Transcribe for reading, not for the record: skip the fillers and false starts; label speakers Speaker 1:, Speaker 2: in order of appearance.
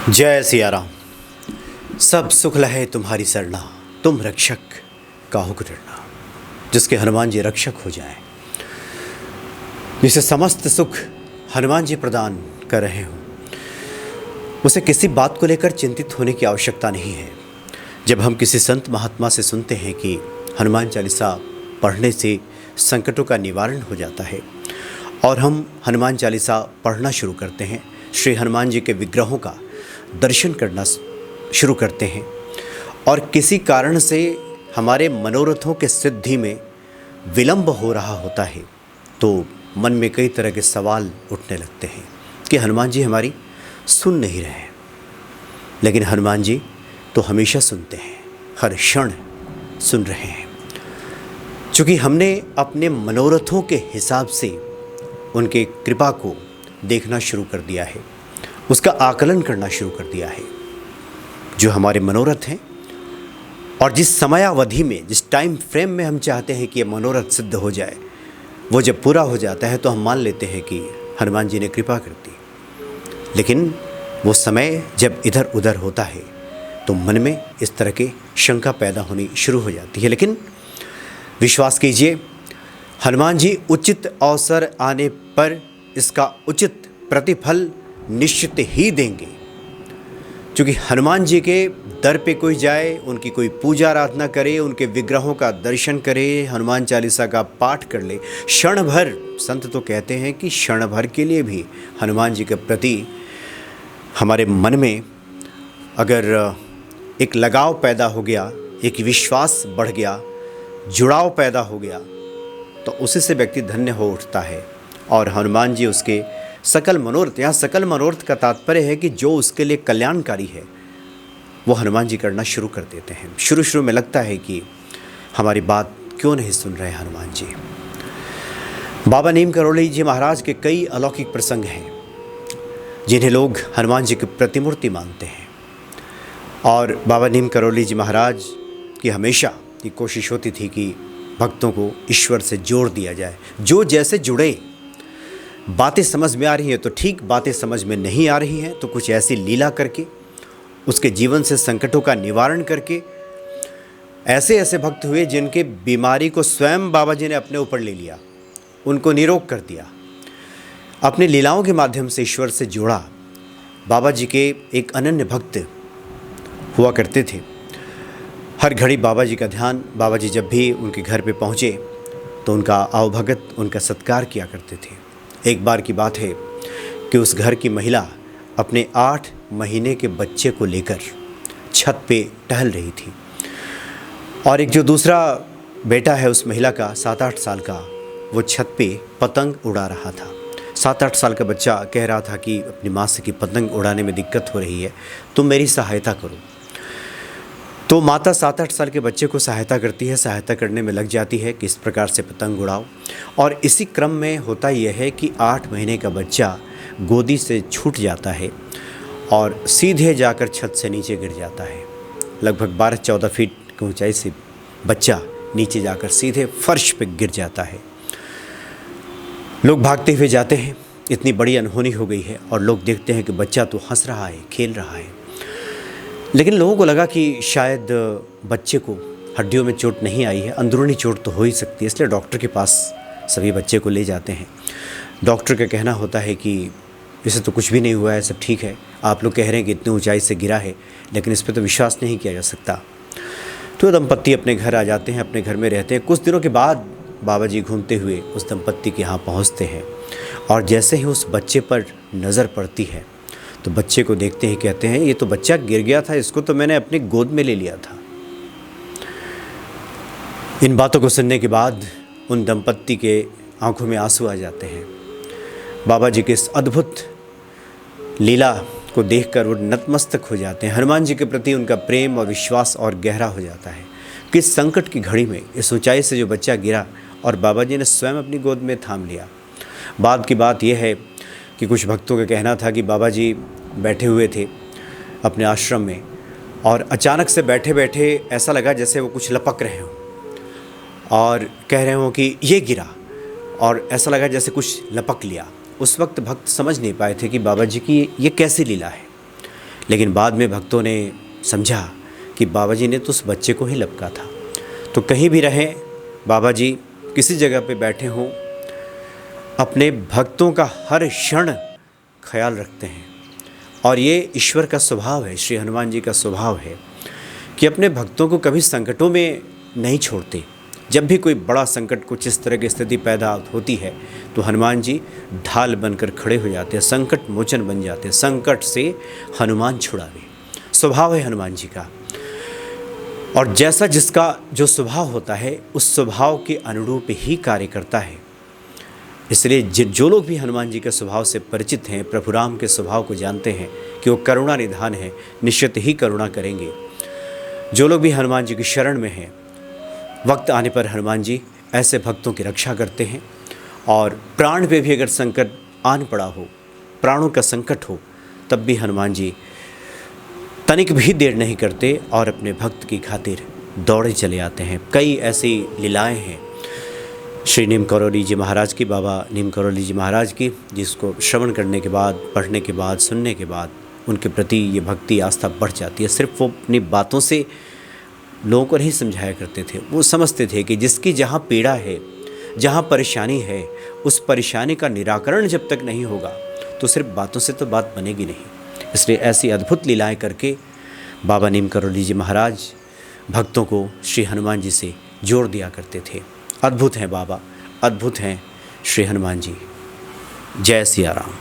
Speaker 1: जय सिया राम। सब सुख लहे तुम्हारी सरना, तुम रक्षक काहू को डरना। जिसके हनुमान जी रक्षक हो जाएं, जिसे समस्त सुख हनुमान जी प्रदान कर रहे हो, उसे किसी बात को लेकर चिंतित होने की आवश्यकता नहीं है। जब हम किसी संत महात्मा से सुनते हैं कि हनुमान चालीसा पढ़ने से संकटों का निवारण हो जाता है और हम हनुमान चालीसा पढ़ना शुरू करते हैं, श्री हनुमान जी के विग्रहों का दर्शन करना शुरू करते हैं और किसी कारण से हमारे मनोरथों के सिद्धि में विलंब हो रहा होता है, तो मन में कई तरह के सवाल उठने लगते हैं कि हनुमान जी हमारी सुन नहीं रहे हैं। लेकिन हनुमान जी तो हमेशा सुनते हैं, हर क्षण सुन रहे हैं। क्योंकि हमने अपने मनोरथों के हिसाब से उनके कृपा को देखना शुरू कर दिया है, उसका आकलन करना शुरू कर दिया है। जो हमारे मनोरथ हैं और जिस समयावधि में, जिस टाइम फ्रेम में हम चाहते हैं कि ये मनोरथ सिद्ध हो जाए, वो जब पूरा हो जाता है तो हम मान लेते हैं कि हनुमान जी ने कृपा कर दी। लेकिन वो समय जब इधर उधर होता है तो मन में इस तरह की शंका पैदा होनी शुरू हो जाती है। लेकिन विश्वास कीजिए, हनुमान जी उचित अवसर आने पर इसका उचित प्रतिफल निश्चित ही देंगे। क्योंकि हनुमान जी के दर पे कोई जाए, उनकी कोई पूजा आराधना करे, उनके विग्रहों का दर्शन करे, हनुमान चालीसा का पाठ कर ले, क्षण भर, संत तो कहते हैं कि क्षण भर के लिए भी हनुमान जी के प्रति हमारे मन में अगर एक लगाव पैदा हो गया, एक विश्वास बढ़ गया, जुड़ाव पैदा हो गया, तो उसी से व्यक्ति धन्य हो उठता है। और हनुमान जी उसके सकल मनोरथ, यहाँ सकल मनोरथ का तात्पर्य है कि जो उसके लिए कल्याणकारी है वो हनुमान जी करना शुरू कर देते हैं। शुरू में लगता है कि हमारी बात क्यों नहीं सुन रहे हनुमान जी। बाबा नीम करोली जी महाराज के कई अलौकिक प्रसंग हैं जिन्हें लोग हनुमान जी की प्रतिमूर्ति मानते हैं। और बाबा नीम करोली जी महाराज की हमेशा ये कोशिश होती थी कि भक्तों को ईश्वर से जोड़ दिया जाए। जो जैसे जुड़े, बातें समझ में आ रही हैं तो ठीक, बातें समझ में नहीं आ रही हैं तो कुछ ऐसी लीला करके, उसके जीवन से संकटों का निवारण करके, ऐसे ऐसे भक्त हुए जिनके बीमारी को स्वयं बाबा जी ने अपने ऊपर ले लिया, उनको निरोग कर दिया, अपने लीलाओं के माध्यम से ईश्वर से जोड़ा। बाबा जी के एक अनन्य भक्त हुआ करते थे। हर घड़ी बाबा जी का ध्यान, बाबा जी जब भी उनके घर पे पहुँचे तो उनका आवभगत, उनका सत्कार किया करते थे। एक बार की बात है कि उस घर की महिला अपने 8 महीने के बच्चे को लेकर छत पे टहल रही थी और एक जो दूसरा बेटा है उस महिला का, 7-8 साल का, वो छत पे पतंग उड़ा रहा था। 7-8 साल का बच्चा कह रहा था कि अपनी माँ से कि पतंग उड़ाने में दिक्कत हो रही है, तुम मेरी सहायता करो। तो माता 7-8 साल के बच्चे को सहायता करती है, सहायता करने में लग जाती है कि इस प्रकार से पतंग उड़ाओ। और इसी क्रम में होता यह है कि 8 महीने का बच्चा गोदी से छूट जाता है और सीधे जाकर छत से नीचे गिर जाता है। लगभग 12-14 फीट की ऊंचाई से बच्चा नीचे जाकर सीधे फर्श पर गिर जाता है। लोग भागते हुए जाते हैं, इतनी बड़ी अनहोनी हो गई है और लोग देखते हैं कि बच्चा तो हंस रहा है, खेल रहा है। लेकिन लोगों को लगा कि शायद बच्चे को हड्डियों में चोट नहीं आई है, अंदरूनी चोट तो हो ही सकती है, इसलिए डॉक्टर के पास सभी बच्चे को ले जाते हैं। डॉक्टर का कहना होता है कि इसे तो कुछ भी नहीं हुआ है, सब ठीक है। आप लोग कह रहे हैं कि इतनी ऊंचाई से गिरा है, लेकिन इस पर तो विश्वास नहीं किया जा सकता। तो दंपत्ति अपने घर आ जाते हैं, अपने घर में रहते हैं। कुछ दिनों के बाद बाबा जी घूमते हुए उस दंपत्ति के यहाँ पहुँचते हैं और जैसे ही उस बच्चे पर नज़र पड़ती है तो बच्चे को देखते ही कहते हैं, ये तो बच्चा गिर गया था, इसको तो मैंने अपनी गोद में ले लिया था। इन बातों को सुनने के बाद उन दंपत्ति के आंखों में आंसू आ जाते हैं। बाबा जी के इस अद्भुत लीला को देखकर वो नतमस्तक हो जाते हैं। हनुमान जी के प्रति उनका प्रेम और विश्वास और गहरा हो जाता है कि इस संकट की घड़ी में इस ऊंचाई से जो बच्चा गिरा और बाबा जी ने स्वयं अपनी गोद में थाम लिया। बाद की बात यह है कि कुछ भक्तों का कहना था कि बाबा जी बैठे हुए थे अपने आश्रम में और अचानक से बैठे बैठे ऐसा लगा जैसे वो कुछ लपक रहे हों और कह रहे हों कि ये गिरा, और ऐसा लगा जैसे कुछ लपक लिया। उस वक्त भक्त समझ नहीं पाए थे कि बाबा जी की ये कैसी लीला है। लेकिन बाद में भक्तों ने समझा कि बाबा जी ने तो उस बच्चे को ही लपका था। तो कहीं भी रहें बाबा जी किसी जगह पे बैठे हों, अपने भक्तों का हर क्षण ख्याल रखते हैं। और ये ईश्वर का स्वभाव है, श्री हनुमान जी का स्वभाव है कि अपने भक्तों को कभी संकटों में नहीं छोड़ते। जब भी कोई बड़ा संकट, कुछ इस तरह की स्थिति पैदा होती है तो हनुमान जी ढाल बनकर खड़े हो जाते हैं, संकट मोचन बन जाते हैं। संकट से हनुमान छुड़ावे, स्वभाव है हनुमान जी का। और जैसा जिसका जो स्वभाव होता है उस स्वभाव के अनुरूप ही कार्य करता है। इसलिए जो लोग भी हनुमान जी के स्वभाव से परिचित हैं, प्रभु राम के स्वभाव को जानते हैं कि वो करुणा निधान है, निश्चित ही करुणा करेंगे। जो लोग भी हनुमान जी की शरण में हैं, वक्त आने पर हनुमान जी ऐसे भक्तों की रक्षा करते हैं। और प्राण पे भी अगर संकट आन पड़ा हो, प्राणों का संकट हो, तब भी हनुमान जी तनिक भी देर नहीं करते और अपने भक्त की खातिर दौड़े चले आते हैं। कई ऐसी लीलाएं हैं श्री नीम करौली जी महाराज की, बाबा नीम करौली जी महाराज की, जिसको श्रवण करने के बाद, पढ़ने के बाद, सुनने के बाद उनके प्रति ये भक्ति आस्था बढ़ जाती है। सिर्फ वो अपनी बातों से लोगों को नहीं समझाया करते थे, वो समझते थे कि जिसकी जहाँ पीड़ा है, जहाँ परेशानी है, उस परेशानी का निराकरण जब तक नहीं होगा तो सिर्फ बातों से तो बात बनेगी नहीं। इसलिए ऐसी अद्भुत लीलाएं करके बाबा नीम करौली जी महाराज भक्तों को श्री हनुमान जी से जोड़ दिया करते थे। अद्भुत हैं बाबा, अद्भुत हैं श्री हनुमान जी। जय सिया राम।